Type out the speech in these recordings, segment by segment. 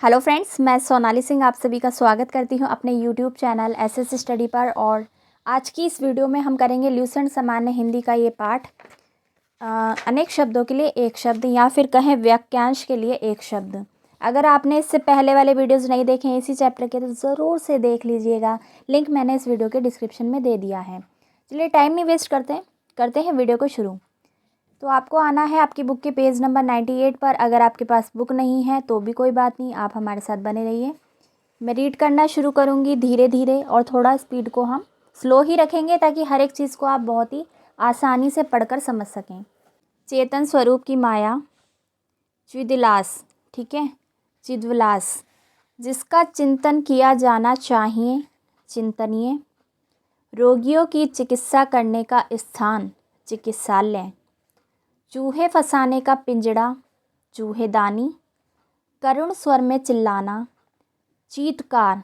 Hello friends, मैं सोनाली सिंह आप सभी का स्वागत करती हूं अपने यूट्यूब चैनल एसएस स्टडी पर। और आज की इस वीडियो में हम करेंगे ल्यूसेंट सामान्य हिंदी का ये पाठ। अनेक शब्दों के लिए एक शब्द या फिर कहें वाक्यांश के लिए एक शब्द। अगर आपने इससे पहले वाले वीडियोज़ नहीं देखे हैं इसी चैप्टर के, तो ज़रूर से देख लीजिएगा। लिंक मैंने इस वीडियो के डिस्क्रिप्शन में दे दिया है। चलिए टाइम नहीं वेस्ट करते हैं वीडियो को शुरू। तो आपको आना है आपकी बुक के पेज नंबर 98 पर। अगर आपके पास बुक नहीं है तो भी कोई बात नहीं, आप हमारे साथ बने रहिए। मैं रीड करना शुरू करूँगी धीरे धीरे, और थोड़ा स्पीड को हम स्लो ही रखेंगे ताकि हर एक चीज़ को आप बहुत ही आसानी से पढ़कर समझ सकें। चेतन स्वरूप की माया, चिद्विलास, ठीक है, चिद्विलास, जिसका चिंतन किया जाना चाहिए, चिंतनीय। रोगियों की चिकित्सा करने का स्थान, चिकित्सालय। चूहे फंसाने का पिंजड़ा, चूहेदानी। करुण स्वर में चिल्लाना, चीत्कार।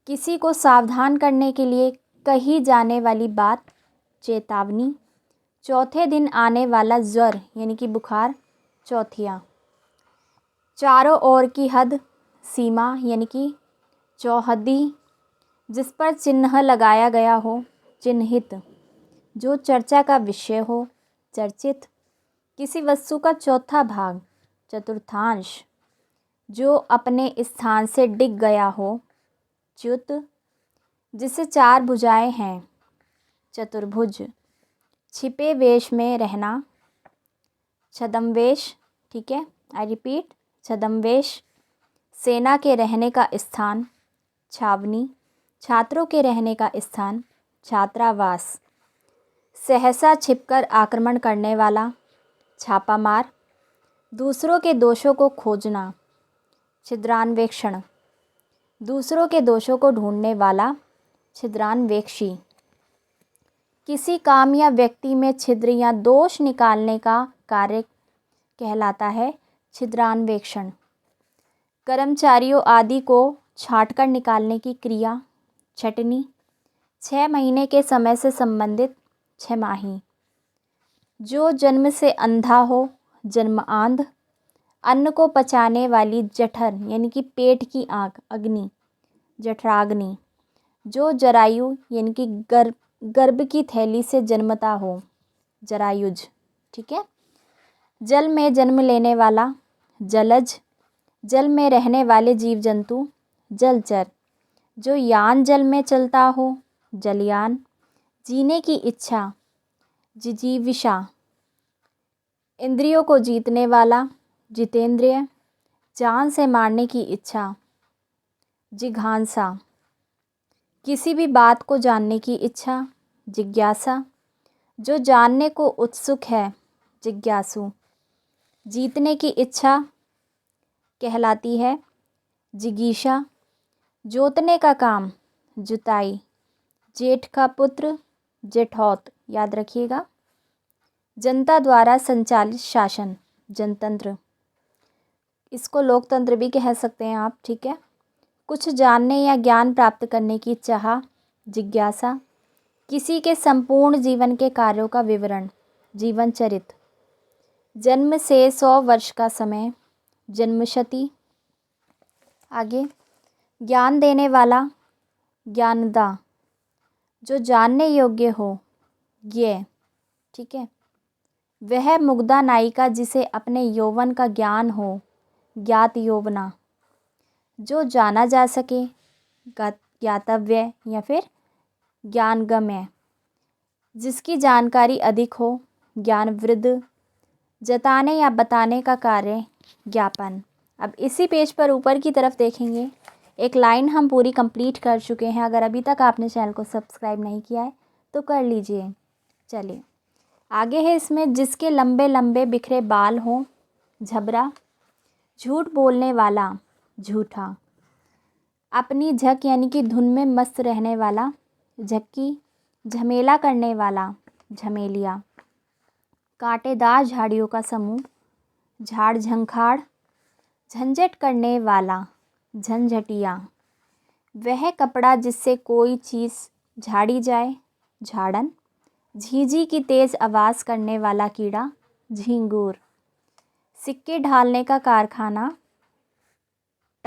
किसी को सावधान करने के लिए कही जाने वाली बात, चेतावनी। चौथे दिन आने वाला ज्वर यानी कि बुखार, चौथिया। चारों ओर की हद, सीमा यानी कि चौहद्दी। जिस पर चिन्ह लगाया गया हो, चिन्हित। जो चर्चा का विषय हो, चर्चित। किसी वस्तु का चौथा भाग, चतुर्थांश। जो अपने स्थान से डिग गया हो, च्युत। जिसे चार भुजाएं हैं, चतुर्भुज। छिपे वेश में रहना, छद्मवेश, ठीक है, आई रिपीट, छद्मवेश। सेना के रहने का स्थान, छावनी। छात्रों के रहने का स्थान, छात्रावास। सहसा छिपकर आक्रमण करने वाला, छापामार। दूसरों के दोषों को खोजना, छिद्रान्वेक्षण। दूसरों के दोषों को ढूंढने वाला, छिद्रान्वेक्षी। किसी काम या व्यक्ति में छिद्र या दोष निकालने का कार्य कहलाता है छिद्रान्वेक्षण। कर्मचारियों आदि को छांटकर निकालने की क्रिया, छटनी। 6 महीने के समय से संबंधित, छमाही। जो जन्म से अंधा हो, जन्मांध। अन्न को पचाने वाली जठर यानी कि पेट की आग, अग्नि, जठराग्नि। जो जरायु यानी कि गर्भ की थैली से जन्मता हो, जरायुज, ठीक है। जल में जन्म लेने वाला, जलज। जल में रहने वाले जीव जंतु, जलचर। जो यान जल में चलता हो, जलयान। जीने की इच्छा, जिजीविषा। इंद्रियों को जीतने वाला, जितेंद्रिय। जान से मारने की इच्छा, जिघांसा। किसी भी बात को जानने की इच्छा, जिज्ञासा। जो जानने को उत्सुक है, जिज्ञासु। जीतने की इच्छा कहलाती है जिगीषा। जोतने का काम, जुताई। जेठ का पुत्र, जेठौत, याद रखिएगा। जनता द्वारा संचालित शासन, जनतंत्र। इसको लोकतंत्र भी कह सकते हैं आप, ठीक है। कुछ जानने या ज्ञान प्राप्त करने की चाह, जिज्ञासा। किसी के संपूर्ण जीवन के कार्यों का विवरण, जीवन चरित। जन्म से 100 वर्ष का समय, जन्मशती। आगे, ज्ञान देने वाला, ज्ञानदा। जो जानने योग्य हो, ज्ञेय, ठीक है। वह मुग्धा नायिका जिसे अपने यौवन का ज्ञान हो, ज्ञात यौवना। जो जाना जा सके, ज्ञातव्य या फिर ज्ञानगम्य। जिसकी जानकारी अधिक हो, ज्ञानवृद्ध। जताने या बताने का कार्य, ज्ञापन। अब इसी पेज पर ऊपर की तरफ देखेंगे, एक लाइन हम पूरी कंप्लीट कर चुके हैं। अगर अभी तक आपने चैनल को सब्सक्राइब नहीं किया है तो कर लीजिए। चलिए आगे है इसमें, जिसके लंबे लंबे बिखरे बाल हों, झबरा। झूठ बोलने वाला, झूठा। अपनी झक यानी कि धुन में मस्त रहने वाला, झक्की। झमेला करने वाला, झमेलिया। कांटेदार झाड़ियों का समूह, झाड़ झंखाड़। झंझट करने वाला, झंझटिया। वह कपड़ा जिससे कोई चीज़ झाड़ी जाए, झाड़न। झीझी की तेज़ आवाज़ करने वाला कीड़ा, झींगूर। सिक्के ढालने का कारखाना,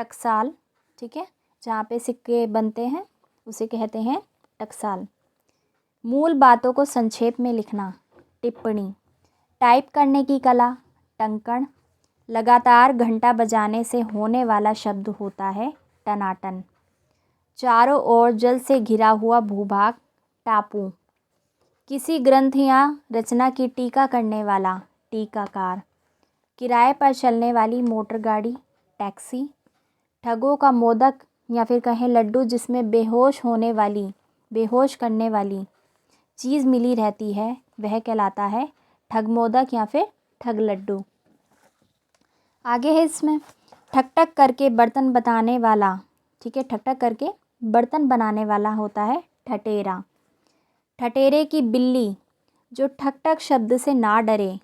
टकसाल, ठीक है, जहाँ पे सिक्के बनते हैं उसे कहते हैं टकसाल। मूल बातों को संक्षेप में लिखना, टिप्पणी। टाइप करने की कला, टंकण। लगातार घंटा बजाने से होने वाला शब्द होता है टनाटन। चारों ओर जल से घिरा हुआ भूभाग, टापू। किसी ग्रंथ या रचना की टीका करने वाला, टीकाकार। किराए पर चलने वाली मोटर गाड़ी, टैक्सी। ठगों का मोदक या फिर कहें लड्डू जिसमें बेहोश करने वाली चीज़ मिली रहती है, वह कहलाता है ठग मोदक या फिर ठग लड्डू। आगे है इसमें ठक ठक करके बर्तन बनाने वाला, ठीक है, ठक ठक करके बर्तन बनाने वाला होता है ठटेरा। ठटेरे की बिल्ली जो ठक ठक शब्द से ना डरे,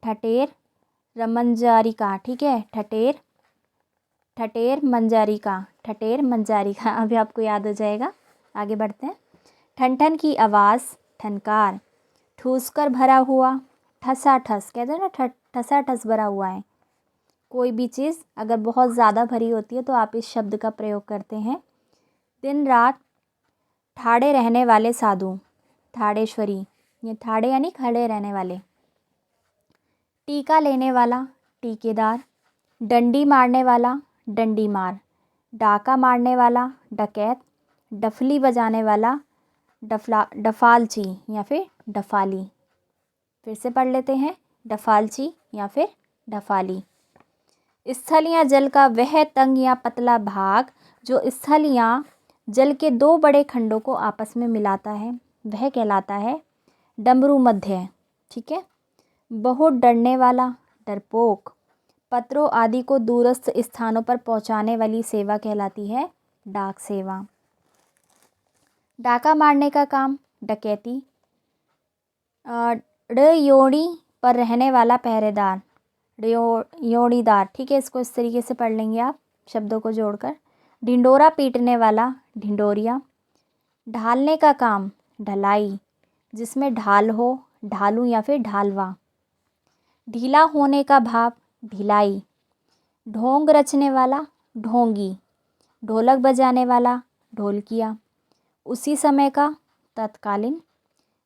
ठटेर मंजारिका, ठीक है, ठटेर मंजारिका अभी आपको याद हो जाएगा। आगे बढ़ते हैं। ठन ठन की आवाज़, ठनकार। ठूस कर भरा हुआ, ठसाठस, कहते हैं ना ठसाठस भरा हुआ है। कोई भी चीज़ अगर बहुत ज़्यादा भरी होती है तो आप इस शब्द का प्रयोग करते हैं। दिन रात ठाड़े रहने वाले साधु, ठाड़ेश्वरी, ये ठाड़े यानी खड़े रहने वाले। टीका लेने वाला, टीकेदार। डंडी मारने वाला, डंडी मार। डाका मारने वाला, डकैत। डफली बजाने वाला, डफालची या फिर डफाली। फिर से पढ़ लेते हैं, डफालची या फिर डफाली। स्थल या जल का वह तंग या पतला भाग जो स्थल या जल के दो बड़े खंडों को आपस में मिलाता है, वह कहलाता है डमरू मध्य, ठीक है। बहुत डरने वाला, डरपोक। पत्रों आदि को दूरस्थ स्थानों पर पहुंचाने वाली सेवा कहलाती है डाक सेवा। डाका मारने का काम, डकैती। योड़ी पर रहने वाला पहरेदार, योड़ीदार, ठीक है, इसको इस तरीके से पढ़ लेंगे आप शब्दों को जोड़कर। ढिंडोरा पीटने वाला, ढिंडोरिया। ढालने का काम, ढलाई, जिसमें ढाल हो, ढालू या फिर ढालवा। ढीला होने का भाव, ढिलाई। ढोंग रचने वाला, ढोंगी। ढोलक बजाने वाला, ढोलकिया। उसी समय का, तत्कालीन।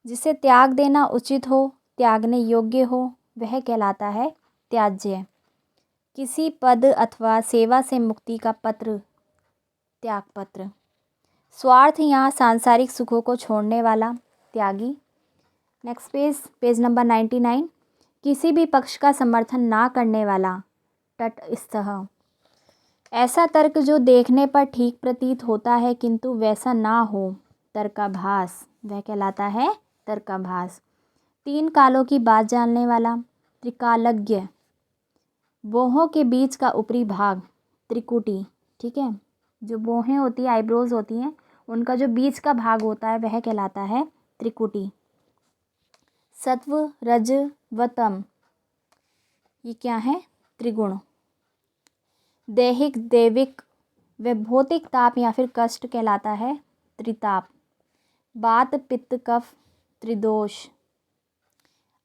जिसे त्याग देना उचित हो, त्यागने योग्य हो, वह कहलाता है त्याज्य। किसी पद अथवा सेवा से मुक्ति का पत्र, त्यागपत्र। स्वार्थ या सांसारिक सुखों को छोड़ने वाला, त्यागी। Next page number 99। किसी भी पक्ष का समर्थन ना करने वाला, तटस्थ। ऐसा तर्क जो देखने पर ठीक प्रतीत होता है किंतु वैसा ना हो, तर्काभास, वह कहलाता है तर्काभास। तीन कालों की बात जानने वाला, त्रिकालज्ञ। बोहों के बीच का ऊपरी भाग, त्रिकुटी, ठीक है, जो बोहें होती हैं, आईब्रोज होती हैं, उनका जो बीच का भाग होता है वह कहलाता है त्रिकुटी। सत्व, रज व तम, ये क्या है, त्रिगुण। दैहिक, दैविक व भौतिक ताप या फिर कष्ट कहलाता है त्रिताप। बात, पित्त, कफ, त्रिदोष।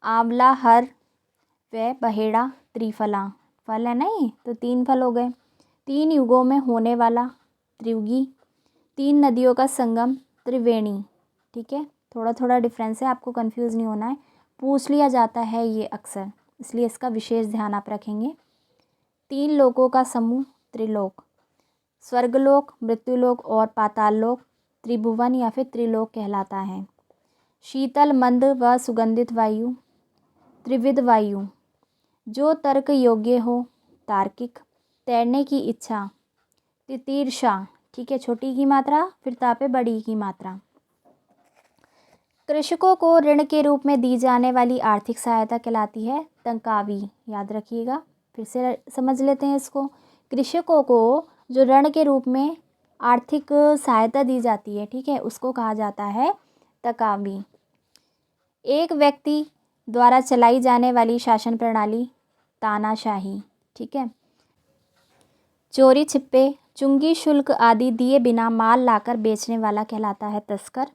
आंवला, हर व बहेड़ा, त्रिफला, फल है नहीं तो तीन फल हो गए। तीन युगों में होने वाला, त्रियुगी। तीन नदियों का संगम, त्रिवेणी, ठीक है, थोड़ा थोड़ा डिफरेंस है, आपको कंफ्यूज नहीं होना है, पूछ लिया जाता है ये अक्सर, इसलिए इसका विशेष ध्यान आप रखेंगे। तीन लोकों का समूह, त्रिलोक। स्वर्गलोक, मृत्युलोक और पाताललोक, त्रिभुवन या फिर त्रिलोक कहलाता है। शीतल, मंद व सुगंधित वायु, त्रिविध वायु। जो तर्क योग्य हो, तार्किक। तैरने की इच्छा, तितीर्षा, ठीक है, छोटी की मात्रा फिर तापे बड़ी की मात्रा। कृषकों को ऋण के रूप में दी जाने वाली आर्थिक सहायता कहलाती है तंकावी, याद रखिएगा। फिर से समझ लेते हैं इसको। कृषकों को जो ऋण के रूप में आर्थिक सहायता दी जाती है, ठीक है, उसको कहा जाता है तकावी। एक व्यक्ति द्वारा चलाई जाने वाली शासन प्रणाली, तानाशाही, ठीक है। चोरी छिपे, चुंगी, शुल्क आदि दिए बिना माल लाकर बेचने वाला कहलाता है तस्कर।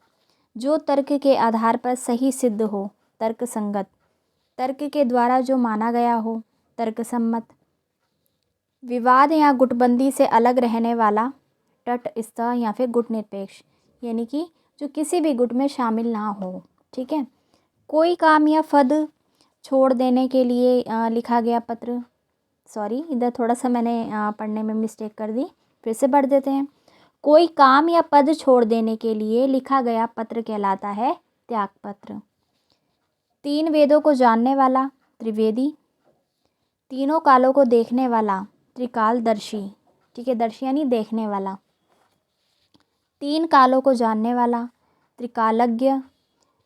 जो तर्क के आधार पर सही सिद्ध हो, तर्क संगत। तर्क के द्वारा जो माना गया हो, तर्क सम्मत। विवाद या गुटबंदी से अलग रहने वाला, तटस्थ या फिर गुट निरपेक्ष, यानी कि जो किसी भी गुट में शामिल ना हो। ठीक है। कोई काम या पद छोड़ देने के लिए लिखा गया पत्र, सॉरी इधर थोड़ा सा मैंने पढ़ने में मिस्टेक कर दी, फिर से पढ़ देते हैं। कोई काम या पद छोड़ देने के लिए लिखा गया पत्र कहलाता है त्यागपत्र। 3 वेदों को जानने वाला, त्रिवेदी। तीनों कालों को देखने वाला, त्रिकालदर्शी। ठीक है, दर्शी यानी देखने वाला। 3 कालों को जानने वाला, त्रिकालज्ञ।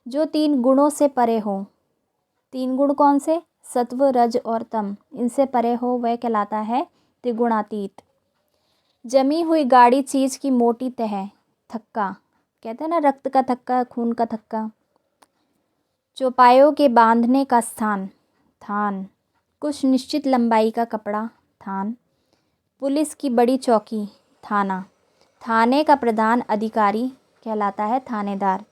जो 3 गुणों से परे हो, 3 गुण कौन से? सत्व, रज और तम, इनसे परे हो वह कहलाता है त्रिगुणातीत। जमी हुई गाढ़ी चीज़ की मोटी तह, थक्का, कहते हैं ना रक्त का थक्का, खून का थक्का। चौपायों के बांधने का स्थान, थान। कुछ निश्चित लंबाई का कपड़ा, थान। पुलिस की बड़ी चौकी, थाना। थाने का प्रधान अधिकारी कहलाता है थानेदार।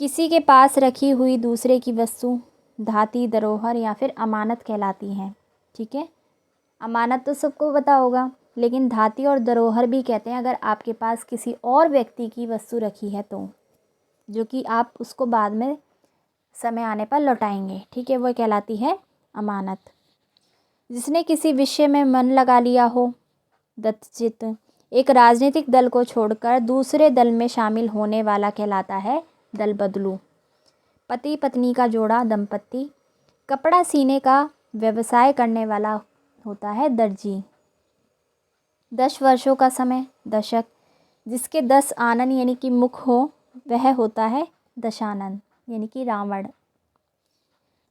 किसी के पास रखी हुई दूसरे की वस्तु, धाती, धरोहर या फिर अमानत कहलाती है। ठीक है, अमानत तो सबको पता होगा, लेकिन धाती और धरोहर भी कहते हैं अगर आपके पास किसी और व्यक्ति की वस्तु रखी है तो, जो कि आप उसको बाद में समय आने पर लौटाएंगे। ठीक है, वो कहलाती है अमानत। जिसने किसी विषय में मन लगा लिया हो, दत्तचित्त। एक राजनीतिक दल को छोड़कर दूसरे दल में शामिल होने वाला कहलाता है दल बदलू। पति पत्नी का जोड़ा, दंपत्ति। कपड़ा सीने का व्यवसाय करने वाला होता है दर्जी। 10 वर्षों का समय, दशक। जिसके 10 आनन यानी कि मुख हो वह होता है दशानन यानी कि रावण।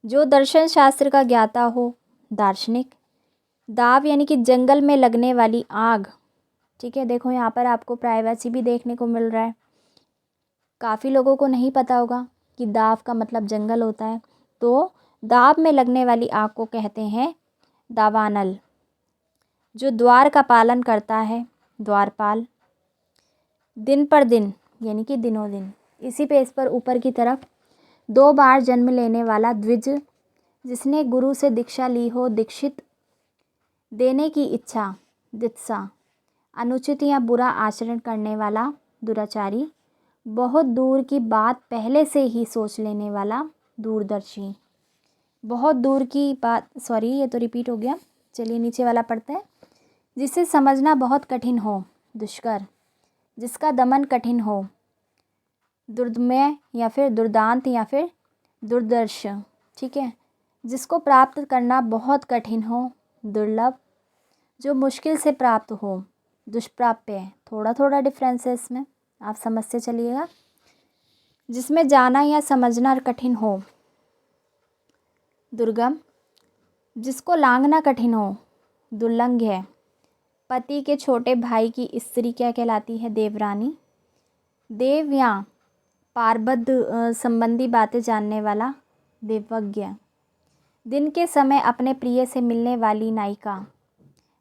जो दर्शन शास्त्र का ज्ञाता हो, दार्शनिक। दाव यानी कि जंगल में लगने वाली आग। ठीक है, देखो यहाँ पर आपको प्राइवेसी भी देखने को मिल रहा है। काफ़ी लोगों को नहीं पता होगा कि दाव का मतलब जंगल होता है। तो दाव में लगने वाली आग को कहते हैं दावानल। जो द्वार का पालन करता है, द्वारपाल। दिन पर दिन यानी कि दिनों दिन। इसी पेज पर ऊपर की तरफ 2 बार जन्म लेने वाला द्विज। जिसने गुरु से दीक्षा ली हो, दीक्षित। देने की इच्छा, दित्सा। अनुचित या बुरा आचरण करने वाला, दुराचारी। बहुत दूर की बात पहले से ही सोच लेने वाला, दूरदर्शी। बहुत दूर की बात, सॉरी ये तो रिपीट हो गया, चलिए नीचे वाला पढ़ते हैं। जिसे समझना बहुत कठिन हो, दुष्कर। जिसका दमन कठिन हो, दुर्दमय या फिर दुर्दांत या फिर दुर्दर्श। ठीक है, जिसको प्राप्त करना बहुत कठिन हो, दुर्लभ। जो मुश्किल से प्राप्त हो, दुष्प्राप्य। थोड़ा थोड़ा डिफरेंस है इसमें, आप समझते चलिएगा। जिसमें जाना या समझना कठिन हो, दुर्गम। जिसको लांघना कठिन हो, दुर्लंघ्य। पति के छोटे भाई की स्त्री क्या कहलाती है, देवरानी। देव या पारबद्ध संबंधी बातें जानने वाला, देवज्ञ। दिन के समय अपने प्रिय से मिलने वाली नायिका,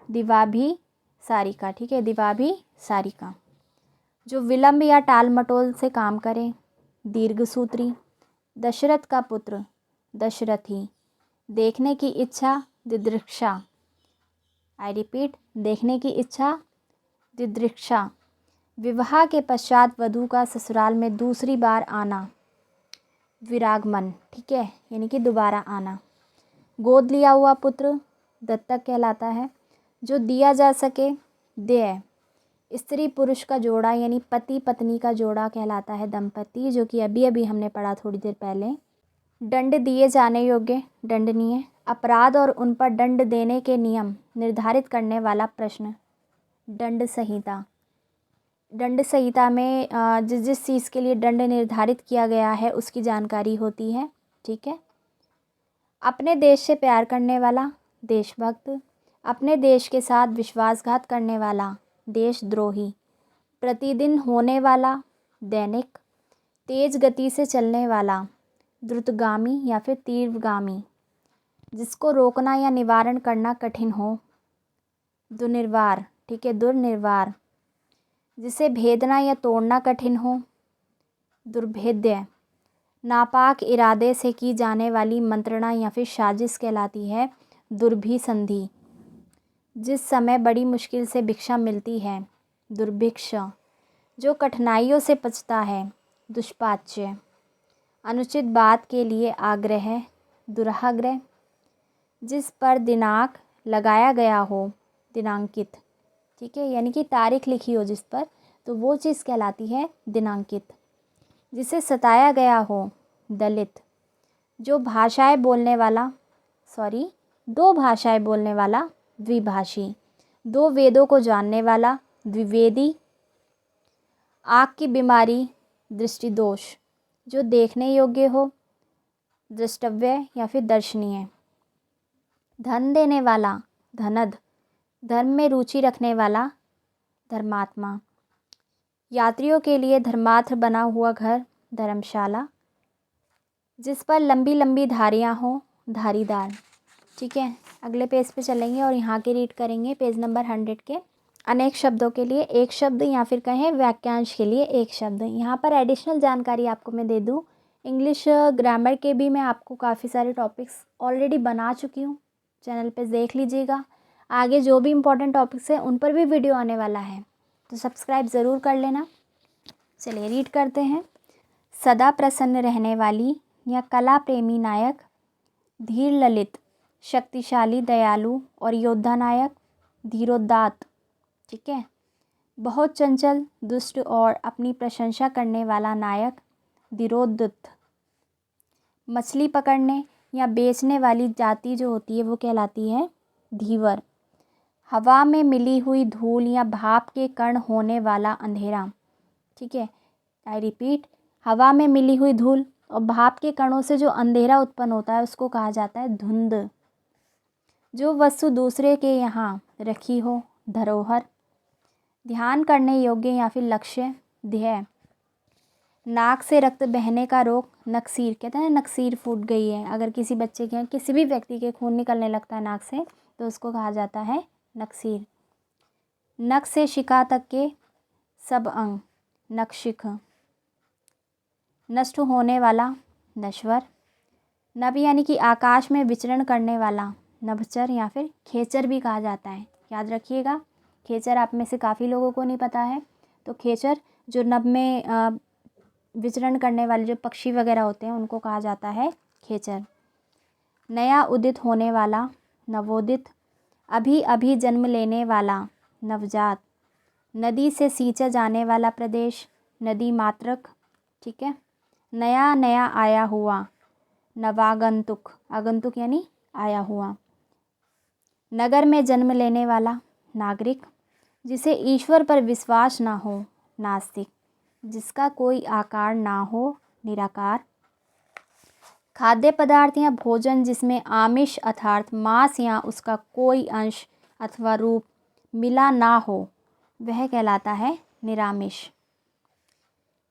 दिवाभी सारिका। ठीक है, दिवाभी सारिका। जो विलंब या टाल मटोल से काम करे, दीर्घसूत्री। दशरथ का पुत्र, दशरथी। देखने की इच्छा, दिदृक्षा। आई रिपीट, देखने की इच्छा, दिदृक्षा। विवाह के पश्चात वधू का ससुराल में दूसरी बार आना, विरागमन। ठीक है, यानी कि दोबारा आना। गोद लिया हुआ पुत्र, दत्तक कहलाता है। जो दिया जा सके, देय। स्त्री पुरुष का जोड़ा यानी पति पत्नी का जोड़ा कहलाता है दंपति, जो कि अभी अभी हमने पढ़ा थोड़ी देर पहले। दंड दिए जाने योग्य, दंडनीय। अपराध और उन पर दंड देने के नियम निर्धारित करने वाला प्रश्न, दंड संहिता। दंड संहिता में जिस जिस चीज़ के लिए दंड निर्धारित किया गया है उसकी जानकारी होती है। ठीक है। अपने देश से प्यार करने वाला, देशभक्त। अपने देश के साथ विश्वासघात करने वाला, देशद्रोही। प्रतिदिन होने वाला, दैनिक। तेज गति से चलने वाला, द्रुतगामी या फिर तीव्रगामी। जिसको रोकना या निवारण करना कठिन हो, दुर्निवार। ठीक है, दुर्निवार। जिसे भेदना या तोड़ना कठिन हो, दुर्भेद्य। नापाक इरादे से की जाने वाली मंत्रणा या फिर साजिश कहलाती है दुर्भिसंधि। जिस समय बड़ी मुश्किल से भिक्षा मिलती है, दुर्भिक्ष। जो कठिनाइयों से पचता है, दुष्पाच्य। अनुचित बात के लिए आग्रह, दुराग्रह। जिस पर दिनांक लगाया गया हो, दिनांकित। ठीक है, यानी कि तारीख लिखी हो जिस पर, तो वो चीज़ कहलाती है दिनांकित। जिसे सताया गया हो, दलित। जो भाषाएं बोलने वाला, दो भाषाएं बोलने वाला, द्विभाषी। दो वेदों को जानने वाला, द्विवेदी। आँख की बीमारी, दृष्टि दोष। जो देखने योग्य हो, द्रष्टव्य या फिर दर्शनीय। धन देने वाला, धनद। धर्म में रुचि रखने वाला, धर्मात्मा। यात्रियों के लिए धर्मार्थ बना हुआ घर, धर्मशाला। जिस पर लंबी लंबी धारियाँ हों, धारीदार। ठीक है, अगले पेज पे चलेंगे और यहाँ के रीड करेंगे पेज नंबर 100 के। अनेक शब्दों के लिए एक शब्द या फिर कहें वाक्यांश के लिए एक शब्द। यहाँ पर एडिशनल जानकारी आपको मैं दे दूँ, इंग्लिश ग्रामर के भी मैं आपको काफ़ी सारे टॉपिक्स ऑलरेडी बना चुकी हूँ, चैनल पे देख लीजिएगा। आगे जो भी इम्पोर्टेंट टॉपिक्स हैं उन पर भी वीडियो आने वाला है, तो सब्सक्राइब ज़रूर कर लेना। चलिए रीड करते हैं। सदा प्रसन्न रहने वाली या कला प्रेमी नायक, धीर ललित, शक्तिशाली दयालु और योद्धा नायक, धीरोदात्त। ठीक है, बहुत चंचल, दुष्ट और अपनी प्रशंसा करने वाला नायक, धीरोद्धत। मछली पकड़ने या बेचने वाली जाति जो होती है वो कहलाती है धीवर। हवा में मिली हुई धूल या भाप के कण होने वाला अंधेरा। ठीक है, आई रिपीट, हवा में मिली हुई धूल और भाप के कणों से जो अंधेरा उत्पन्न होता है उसको कहा जाता है धुंध। जो वस्तु दूसरे के यहाँ रखी हो, धरोहर। ध्यान करने योग्य या फिर लक्ष्य, ध्येय। नाक से रक्त बहने का रोग, नक्सीर। कहते हैं नक्सीर फूट गई है, अगर किसी बच्चे के, किसी भी व्यक्ति के खून निकलने लगता है नाक से, तो उसको कहा जाता है नक्सीर। नख से शिखा तक के सब अंग, नखशिख। नष्ट होने वाला, नश्वर। नभ यानी कि आकाश में विचरण करने वाला, नभचर या फिर खेचर भी कहा जाता है। याद रखिएगा, खेचर आप में से काफ़ी लोगों को नहीं पता है, तो खेचर जो नभ में विचरण करने वाले जो पक्षी वगैरह होते हैं उनको कहा जाता है खेचर। नया उदित होने वाला, नवोदित। अभी अभी जन्म लेने वाला, नवजात। नदी से सींचा जाने वाला प्रदेश, नदी मात्रक। ठीक है, नया नया आया हुआ, नवागंतुक। आगंतुक यानी आया हुआ। नगर में जन्म लेने वाला, नागरिक। जिसे ईश्वर पर विश्वास ना हो, नास्तिक। जिसका कोई आकार ना हो, निराकार। खाद्य पदार्थ या भोजन जिसमें आमिष अर्थात मांस या उसका कोई अंश अथवा रूप मिला ना हो, वह कहलाता है निरामिष।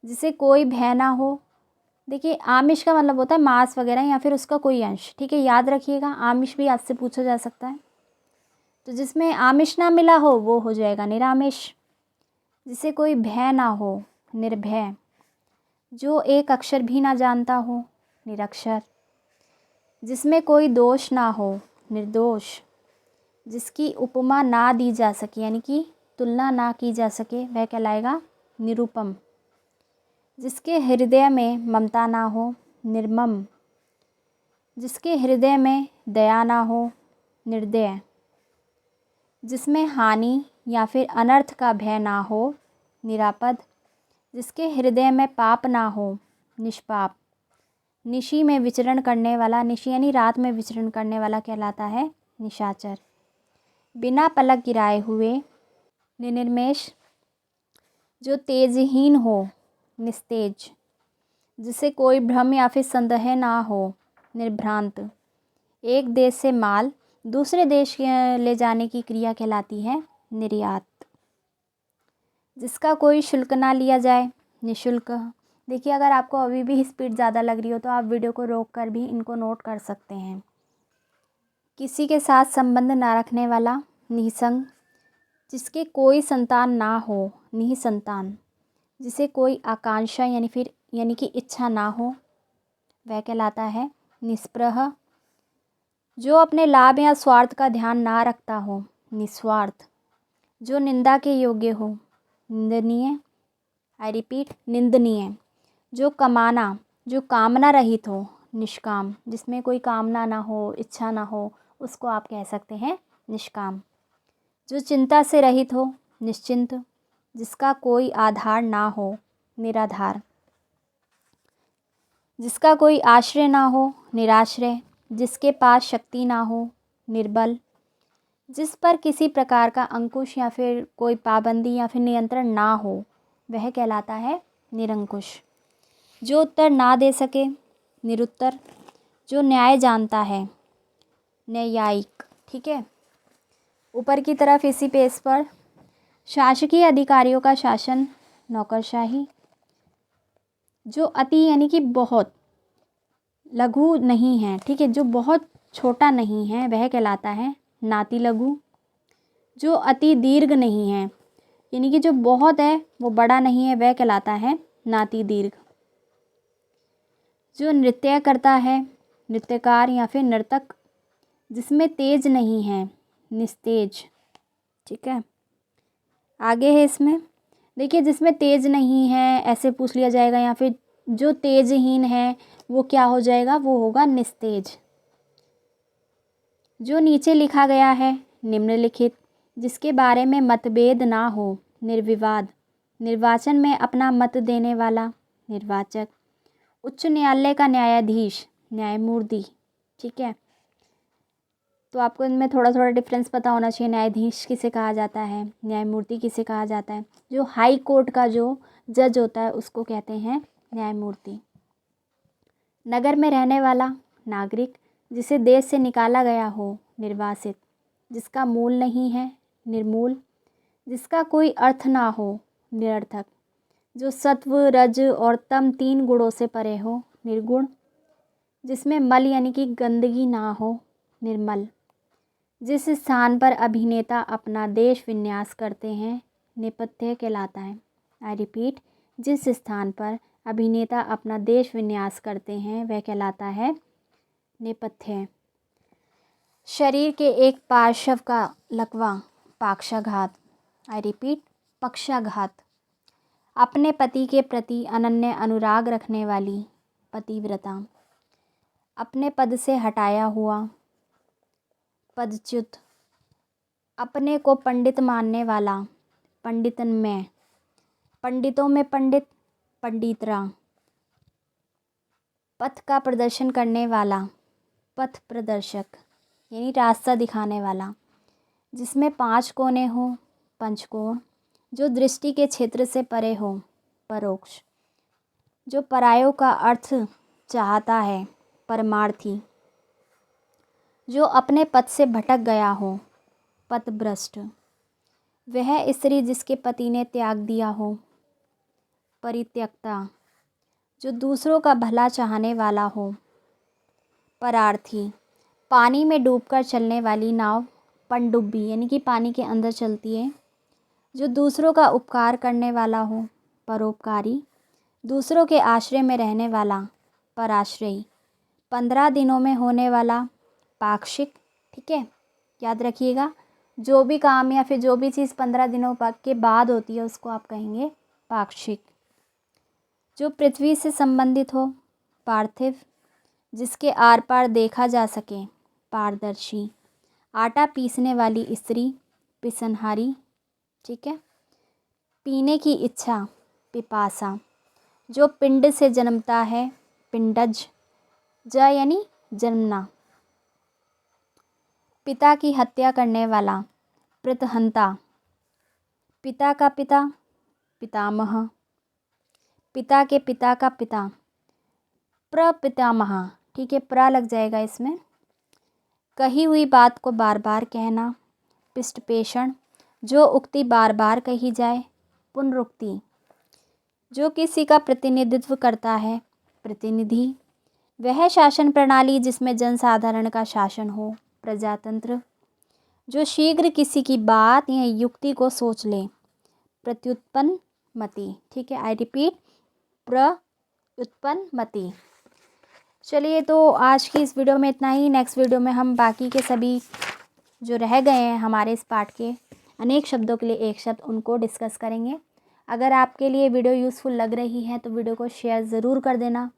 जिसे कोई भय ना हो, देखिए आमिष का मतलब होता है मांस वगैरह या फिर उसका कोई अंश। ठीक है, याद रखिएगा, आमिष भी आपसे पूछा जा सकता है, तो जिसमें आमिष ना मिला हो वो हो जाएगा निरामिष। जिसे कोई भय ना हो, निर्भय। जो एक अक्षर भी ना जानता हो, निरक्षर। जिसमें कोई दोष ना हो, निर्दोष। जिसकी उपमा ना दी जा सके यानी कि तुलना ना की जा सके, वह कहलाएगा निरुपम। जिसके हृदय में ममता ना हो, निर्मम। जिसके हृदय में दया ना हो, निर्दय। जिसमें हानि या फिर अनर्थ का भय ना हो, निरापद। जिसके हृदय में पाप ना हो, निष्पाप। निशी में विचरण करने वाला, निशी यानी रात में विचरण करने वाला कहलाता है निशाचर। बिना पलक गिराए हुए, निर्निमेष। जो तेजहीन हो, निस्तेज। जिसे कोई भ्रम या फिर संदेह ना हो, निर्भ्रांत। एक देश से माल दूसरे देश ले जाने की क्रिया कहलाती है निर्यात। जिसका कोई शुल्क ना लिया जाए, निशुल्क। देखिए, अगर आपको अभी भी स्पीड ज़्यादा लग रही हो तो आप वीडियो को रोक कर भी इनको नोट कर सकते हैं। किसी के साथ संबंध ना रखने वाला, निसंग। जिसके कोई संतान ना हो, निसंतान। जिसे कोई आकांक्षा यानी कि इच्छा ना हो, वह कहलाता है निस्पृह। जो अपने लाभ या स्वार्थ का ध्यान ना रखता हो, निस्वार्थ। जो निंदा के योग्य हो, निंदनीय। आई रिपीट, निंदनीय। जो कमाना, जो कामना रहित हो, निष्काम। जिसमें कोई कामना ना हो, इच्छा ना हो, उसको आप कह सकते हैं निष्काम। जो चिंता से रहित हो, निश्चिंत। जिसका कोई आधार ना हो, निराधार। जिसका कोई आश्रय ना हो, निराश्रय। जिसके पास शक्ति ना हो, निर्बल। जिस पर किसी प्रकार का अंकुश या फिर कोई पाबंदी या फिर नियंत्रण ना हो, वह कहलाता है निरंकुश। जो उत्तर ना दे सके, निरुत्तर। जो न्याय जानता है, न्यायिक। ठीक है। ऊपर की तरफ इसी पेज पर शासकीय अधिकारियों का शासन, नौकरशाही। जो अति यानी कि बहुत लघु नहीं है, ठीक है, जो बहुत छोटा नहीं है, वह कहलाता है नाति लघु। जो अति दीर्घ नहीं है, यानी कि जो बहुत है वो बड़ा नहीं है, वह कहलाता है नाति दीर्घ। जो नृत्य करता है, नृत्यकार या फिर नर्तक। जिसमें तेज नहीं है, निस्तेज। ठीक है। आगे है इसमें, देखिए, जिसमें तेज नहीं है ऐसे पूछ लिया जाएगा, या फिर जो तेजहीन है वो क्या हो जाएगा, वो होगा निस्तेज। जो नीचे लिखा गया है, निम्नलिखित। जिसके बारे में मतभेद ना हो, निर्विवाद। निर्वाचन में अपना मत देने वाला, निर्वाचक। उच्च न्यायालय का न्यायाधीश, न्यायमूर्ति। ठीक है। तो आपको इनमें थोड़ा थोड़ा डिफरेंस पता होना चाहिए। न्यायाधीश किसे कहा जाता है, न्यायमूर्ति किसे कहा जाता है। जो हाई कोर्ट का जो जज होता है उसको कहते हैं न्यायमूर्ति। नगर में रहने वाला, नागरिक। जिसे देश से निकाला गया हो, निर्वासित। जिसका मूल नहीं है, निर्मूल। जिसका कोई अर्थ ना हो, निरर्थक। जो सत्व, रज और तम 3 गुणों से परे हो, निर्गुण। जिसमें मल यानी कि गंदगी ना हो, निर्मल। जिस स्थान पर अभिनेता अपना देश विन्यास करते हैं, नेपथ्य कहलाता है। आई रिपीट, जिस स्थान पर अभिनेता अपना देश विन्यास करते हैं वह कहलाता है नेपथ्य। शरीर के एक पार्श्व का लकवा, पक्षाघात। आई रिपीट, पक्षाघात। अपने पति के प्रति अनन्य अनुराग रखने वाली, पतिव्रता। अपने पद से हटाया हुआ, पदच्युत। अपने को पंडित मानने वाला, पंडितन्मय। पंडितों में पंडित, पंडितरा। पथ का प्रदर्शन करने वाला, पथ प्रदर्शक, यानी रास्ता दिखाने वाला। जिसमें 5 कोने हो, पंचकोण। जो दृष्टि के क्षेत्र से परे हो, परोक्ष। जो परायों का अर्थ चाहता है, परमार्थी। जो अपने पथ से भटक गया हो, पथभ्रष्ट। वह स्त्री जिसके पति ने त्याग दिया हो, परित्यक्ता। जो दूसरों का भला चाहने वाला हो, परार्थी। पानी में डूबकर चलने वाली नाव, पनडुब्बी, यानी कि पानी के अंदर चलती है। जो दूसरों का उपकार करने वाला हो, परोपकारी। दूसरों के आश्रय में रहने वाला, पराश्रयी। 15 दिनों में होने वाला, पाक्षिक। ठीक है, याद रखिएगा, जो भी काम या फिर जो भी चीज़ 15 दिनों के बाद होती है उसको आप कहेंगे पाक्षिक। जो पृथ्वी से संबंधित हो, पार्थिव। जिसके आर पार देखा जा सके, पारदर्शी। आटा पीसने वाली स्त्री, पिसनहारी। ठीक है। पीने की इच्छा, पिपासा। जो पिंड से जन्मता है, पिंडज। ज यानी जन्मना। पिता की हत्या करने वाला, पितहंता। पिता का पिता, पितामह। पिता के पिता का पिता, प्रपितामह। ठीक है, प्र लग जाएगा इसमें। कही हुई बात को बार बार कहना, पिष्टपेषण। जो उक्ति बार बार कही जाए, पुनरुक्ति। जो किसी का प्रतिनिधित्व करता है, प्रतिनिधि। वह शासन प्रणाली जिसमें जनसाधारण का शासन हो, प्रजातंत्र। जो शीघ्र किसी की बात या युक्ति को सोच ले, प्रत्युत्पन्न मति। ठीक है, आई रिपीट, प्रत्युत्पन्न मति। चलिए, तो आज की इस वीडियो में इतना ही। नेक्स्ट वीडियो में हम बाकी के सभी जो रह गए हैं हमारे इस पाठ के अनेक शब्दों के लिए एक शब्द, उनको डिस्कस करेंगे। अगर आपके लिए वीडियो यूज़फुल लग रही है तो वीडियो को शेयर ज़रूर कर देना।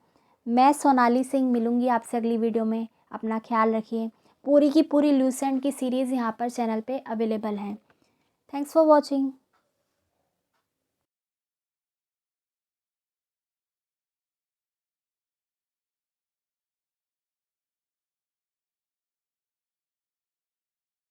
मैं सोनाली सिंह मिलूँगी आपसे अगली वीडियो में। अपना ख्याल रखिए। पूरी की पूरी लूसेंट की सीरीज़ यहाँ पर चैनल पे अवेलेबल है। Thanks for watching.